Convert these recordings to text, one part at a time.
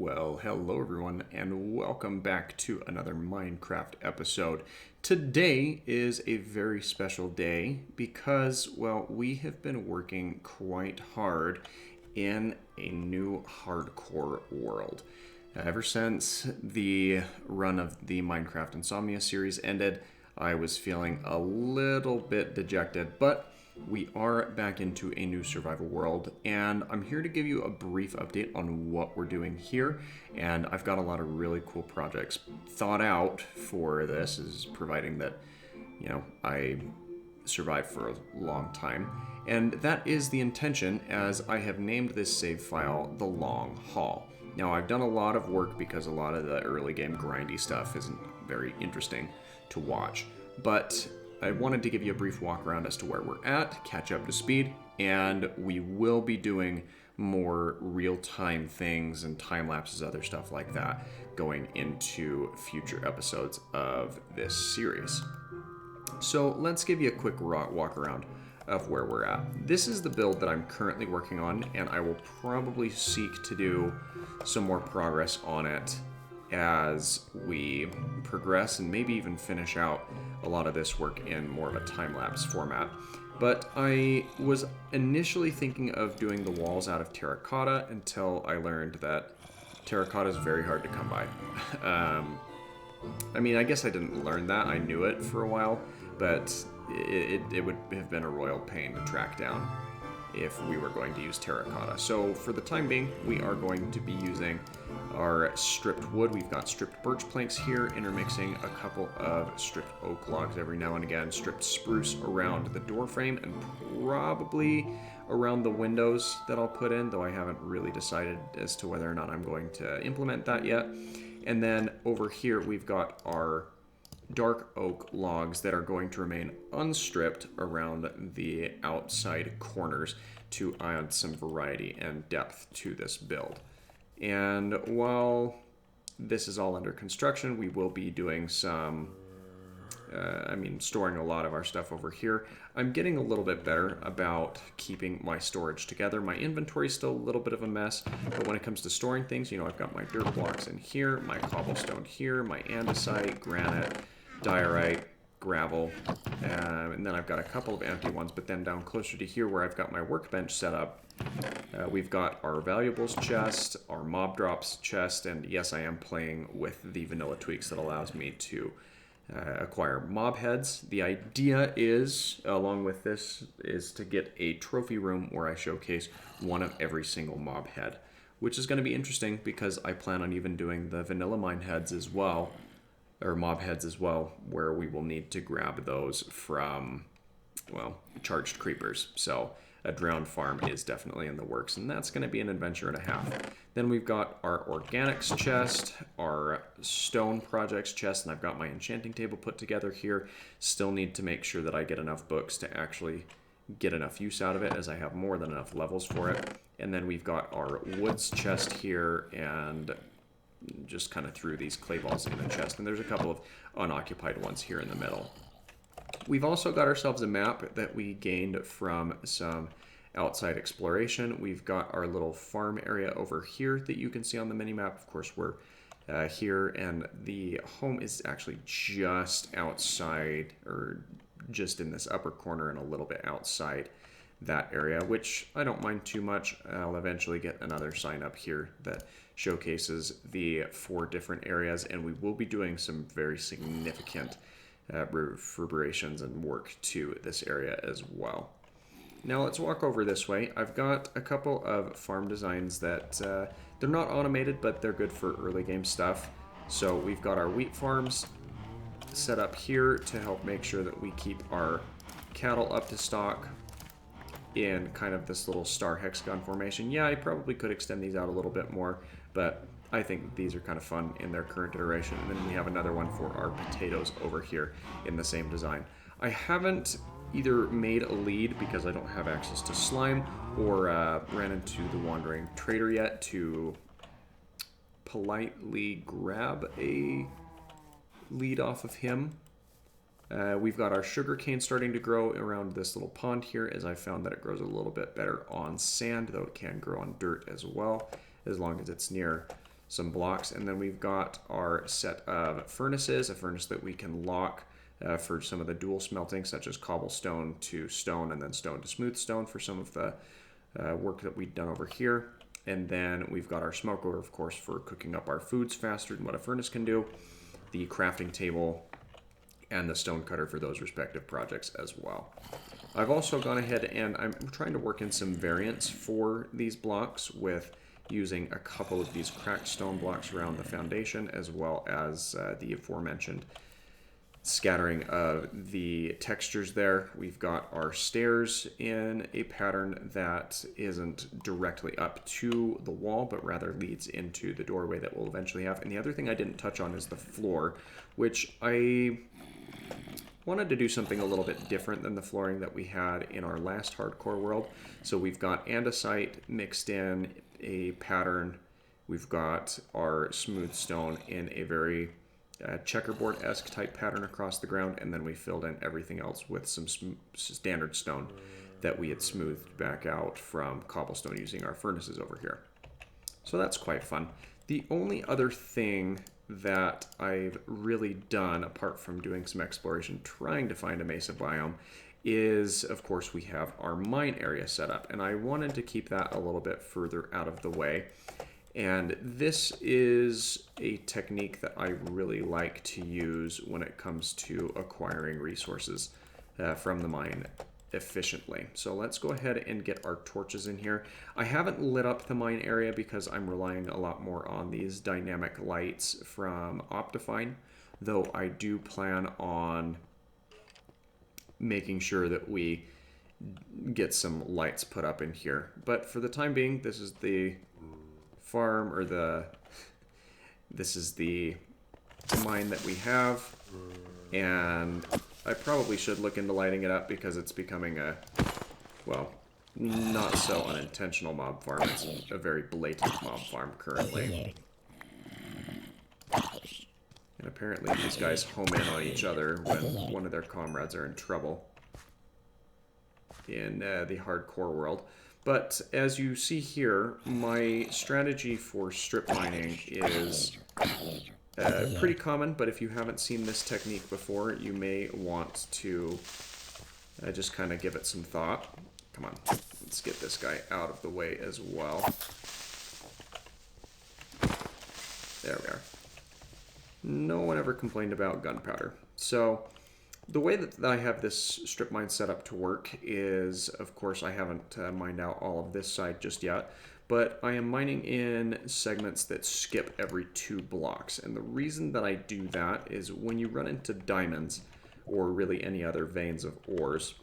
Well, hello everyone, and welcome back to another Minecraft episode. Today is a very special day because, well, we have been working quite hard in a new hardcore world. Ever since the run of the Minecraft Insomnia series ended, I was feeling a little bit dejected, but we are back into a new survival world, and I'm here to give you a brief update on what we're doing here. And I've got a lot of really cool projects thought out for this, is providing that, I survive for a long time. And that is the intention, as I have named this save file The Long Haul. Now, I've done a lot of work because a lot of the early game grindy stuff isn't very interesting to watch, but I wanted to give you a brief walk around as to where we're at, catch up to speed, and we will be doing more real-time things and time lapses, other stuff like that, going into future episodes of this series. So let's give you a quick walk around of where we're at. This is the build that I'm currently working on, and I will probably seek to do some more progress on it as we progress and maybe even finish out a lot of this work in more of a time-lapse format. But I was initially thinking of doing the walls out of terracotta until I learned that terracotta is very hard to come by. I guess I didn't learn that. I knew it for a while, but it would have been a royal pain to track down if we were going to use terracotta. So for the time being, we are going to be using our stripped wood. We've got stripped birch planks here, intermixing a couple of stripped oak logs every now and again, stripped spruce around the door frame, and probably around the windows that I'll put in, though I haven't really decided as to whether or not I'm going to implement that yet. And then over here, we've got our dark oak logs that are going to remain unstripped around the outside corners to add some variety and depth to this build. And while this is all under construction, we will be doing some, storing a lot of our stuff over here. I'm getting a little bit better about keeping my storage together. My inventory is still a little bit of a mess, but when it comes to storing things, I've got my dirt blocks in here, my cobblestone here, my andesite, granite, diorite, gravel, and then I've got a couple of empty ones, but then down closer to here where I've got my workbench set up, we've got our valuables chest, our mob drops chest, and yes, I am playing with the vanilla tweaks that allows me to acquire mob heads. The idea is, along with this, is to get a trophy room where I showcase one of every single mob head, which is going to be interesting because I plan on even doing the vanilla mine heads as well, or mob heads as well, where we will need to grab those from, charged creepers. So a drowned farm is definitely in the works, and that's going to be an adventure and a half. Then we've got our organics chest, our stone projects chest, and I've got my enchanting table put together here. Still need to make sure that I get enough books to actually get enough use out of it, as I have more than enough levels for it. And then we've got our woods chest here, and just kind of threw these clay balls in the chest, and there's a couple of unoccupied ones here in the middle. We've also got ourselves a map that we gained from some outside exploration. We've got our little farm area over here that you can see on the mini-map. Of course, we're here, and the home is actually just outside, or just in this upper corner and a little bit outside that area, which I don't mind too much. I'll eventually get another sign up here that showcases the 4 different areas, and we will be doing some very significant reverberations and work to this area as well. Now let's walk over this way. I've got a couple of farm designs that they're not automated, but they're good for early game stuff. So we've got our wheat farms set up here to help make sure that we keep our cattle up to stock in kind of this little star hexagon formation. Yeah, I probably could extend these out a little bit more, but I think these are kind of fun in their current iteration. And then we have another one for our potatoes over here in the same design. I haven't either made a lead because I don't have access to slime, or ran into the wandering trader yet to politely grab a lead off of him. We've got our sugarcane starting to grow around this little pond here, as I found that it grows a little bit better on sand, though it can grow on dirt as well, as long as it's near some blocks, and then we've got our set of furnaces, a furnace that we can lock for some of the dual smelting, such as cobblestone to stone and then stone to smooth stone for some of the work that we've done over here. And then we've got our smoker, of course, for cooking up our foods faster than what a furnace can do, the crafting table, and the stone cutter for those respective projects as well. I've also gone ahead and I'm trying to work in some variants for these blocks with using a couple of these cracked stone blocks around the foundation, as well as the aforementioned scattering of the textures there. We've got our stairs in a pattern that isn't directly up to the wall, but rather leads into the doorway that we'll eventually have. And the other thing I didn't touch on is the floor, which I wanted to do something a little bit different than the flooring that we had in our last hardcore world. So we've got andesite mixed in a pattern. We've got our smooth stone in a very checkerboard-esque type pattern across the ground, and then we filled in everything else with some standard stone that we had smoothed back out from cobblestone using our furnaces over here. So that's quite fun. The only other thing that I've really done, apart from doing some exploration trying to find a mesa biome, is, of course, we have our mine area set up, and I wanted to keep that a little bit further out of the way. And this is a technique that I really like to use when it comes to acquiring resources from the mine efficiently. So let's go ahead and get our torches in here. I haven't lit up the mine area because I'm relying a lot more on these dynamic lights from Optifine, though I do plan on making sure that we get some lights put up in here. But for the time being, this is the farm, or this is the mine that we have, and I probably should look into lighting it up because it's becoming a, well, not so unintentional mob farm. It's a very blatant mob farm currently. And apparently these guys home in on each other when one of their comrades are in trouble in the hardcore world. But as you see here, my strategy for strip mining is pretty common, but if you haven't seen this technique before, you may want to just kind of give it some thought. Come on, let's get this guy out of the way as well. There we are. No one ever complained about gunpowder. So the way that I have this strip mine set up to work is, of course, I haven't mined out all of this side just yet, but I am mining in segments that skip every 2 blocks. And the reason that I do that is when you run into diamonds, or really any other veins of ores,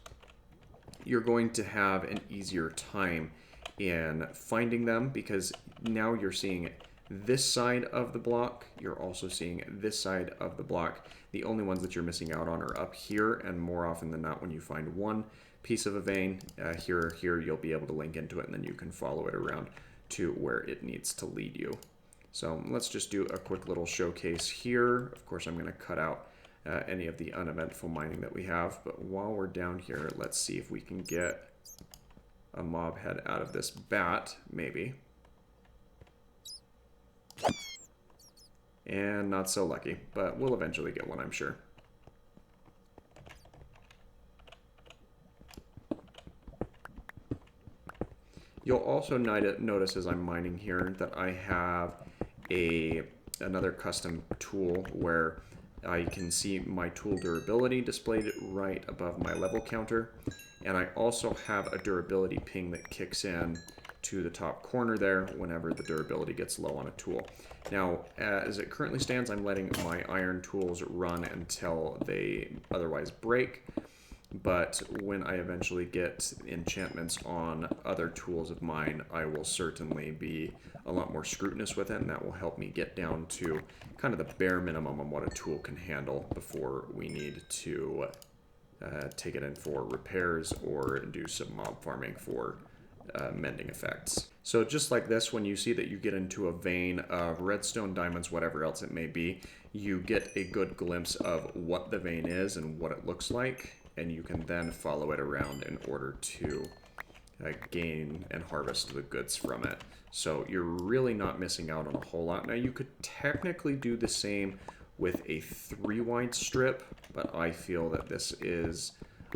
you're going to have an easier time in finding them, because now you're seeing this side of the block, you're also seeing this side of the block. The only ones that you're missing out on are up here, and more often than not, when you find one piece of a vein, here, you'll be able to link into it, and then you can follow it around to where it needs to lead you. So let's just do a quick little showcase here. Of course, I'm going to cut out any of the uneventful mining that we have, but while we're down here, let's see if we can get a mob head out of this bat, maybe. And not so lucky, but we'll eventually get one, I'm sure. You'll also notice as I'm mining here that I have another custom tool where I can see my tool durability displayed right above my level counter, and I also have a durability ping that kicks in to the top corner there whenever the durability gets low on a tool. Now, as it currently stands, I'm letting my iron tools run until they otherwise break, but when I eventually get enchantments on other tools of mine, I will certainly be a lot more scrutinous with it, and that will help me get down to kind of the bare minimum on what a tool can handle before we need to take it in for repairs or do some mob farming for mending effects. So just like this, when you see that you get into a vein of redstone, diamonds, whatever else it may be, you get a good glimpse of what the vein is and what it looks like, and you can then follow it around in order to gain and harvest the goods from it. So you're really not missing out on a whole lot. Now you could technically do the same with a 3-wide strip, but I feel that this is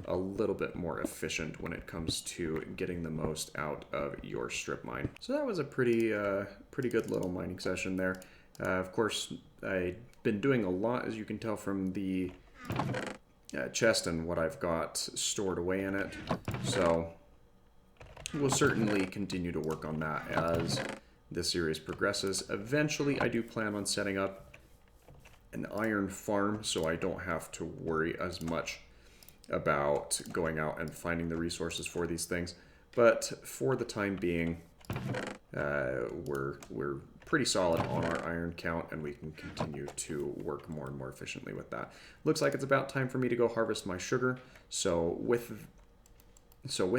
a little bit more efficient when it comes to getting the most out of your strip mine. So that was a pretty good little mining session there. Of course, I've been doing a lot, as you can tell from the chest and what I've got stored away in it. So we'll certainly continue to work on that as the series progresses. Eventually, I do plan on setting up an iron farm so I don't have to worry as much about going out and finding the resources for these things. But for the time being, we're pretty solid on our iron count, and we can continue to work more and more efficiently with that. Looks like it's about time for me to go harvest my sugar. So with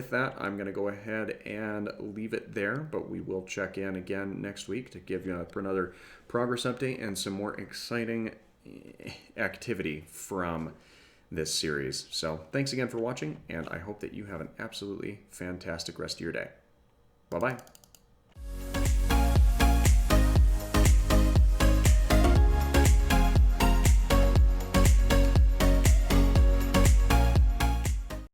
that, I'm going to go ahead and leave it there, but we will check in again next week to give you another progress update and some more exciting activity from this series. So thanks again for watching, and I hope that you have an absolutely fantastic rest of your day. Bye-bye.